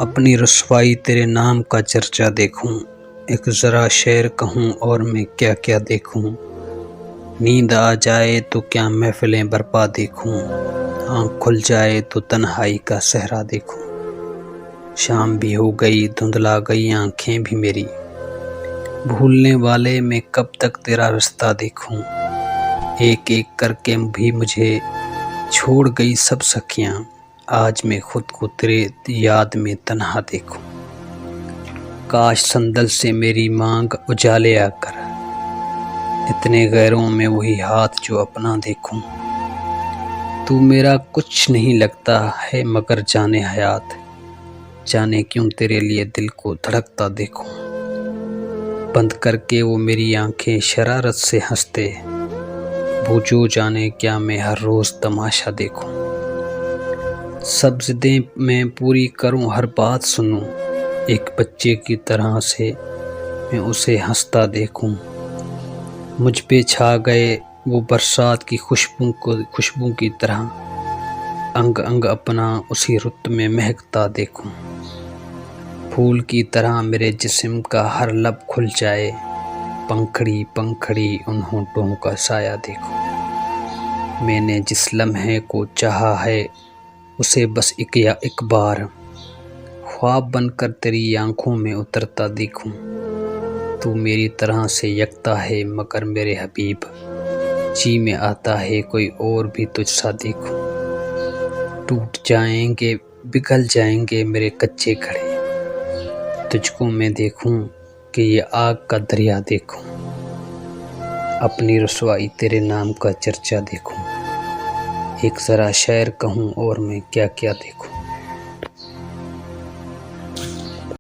अपनी रुसवाई तेरे नाम का चर्चा देखूं, एक ज़रा शेर कहूं और मैं क्या क्या देखूं। नींद आ जाए तो क्या महफिलें बरपा देखूं, आँख खुल जाए तो तन्हाई का सहरा देखूं। शाम भी हो गई, धुंधला गई आँखें भी मेरी, भूलने वाले मैं कब तक तेरा रास्ता देखूं। एक एक करके भी मुझे छोड़ गई सब सखियाँ, आज मैं खुद को तेरे याद में तन्हा देखूं। काश संदल से मेरी मांग उजाले आकर, इतने गैरों में वही हाथ जो अपना देखूं। तू मेरा कुछ नहीं लगता है मगर जाने हयात, जाने क्यों तेरे लिए दिल को धड़कता देखूं। बंद करके वो मेरी आंखें शरारत से हंसते, बूझो जाने क्या मैं हर रोज़ तमाशा देखूं। सब ज़िदें मैं पूरी करूं, हर बात सुनूं, एक बच्चे की तरह से मैं उसे हंसता देखूं। मुझ पे छा गए वो बरसात की खुशबू की तरह, अंग अंग अपना उसी रुत में महकता देखूं। फूल की तरह मेरे जिस्म का हर लब खुल जाए, पंखड़ी पंखड़ी उन होंठों का साया देखूं। मैंने जिस लम्हे को चाहा है उसे बस एक बार, ख्वाब बनकर तेरी आंखों में उतरता देखूं। तू मेरी तरह से यकता है मगर मेरे हबीब, जी में आता है कोई और भी तुझसा देखूं। टूट जाएंगे पिघल जाएंगे मेरे कच्चे घड़े, तुझको मैं देखूं कि ये आग का दरिया देखूं। अपनी रुसवाई तेरे नाम का चर्चा देखूं, एक ज़रा शेर कहूं और मैं क्या क्या देखूं।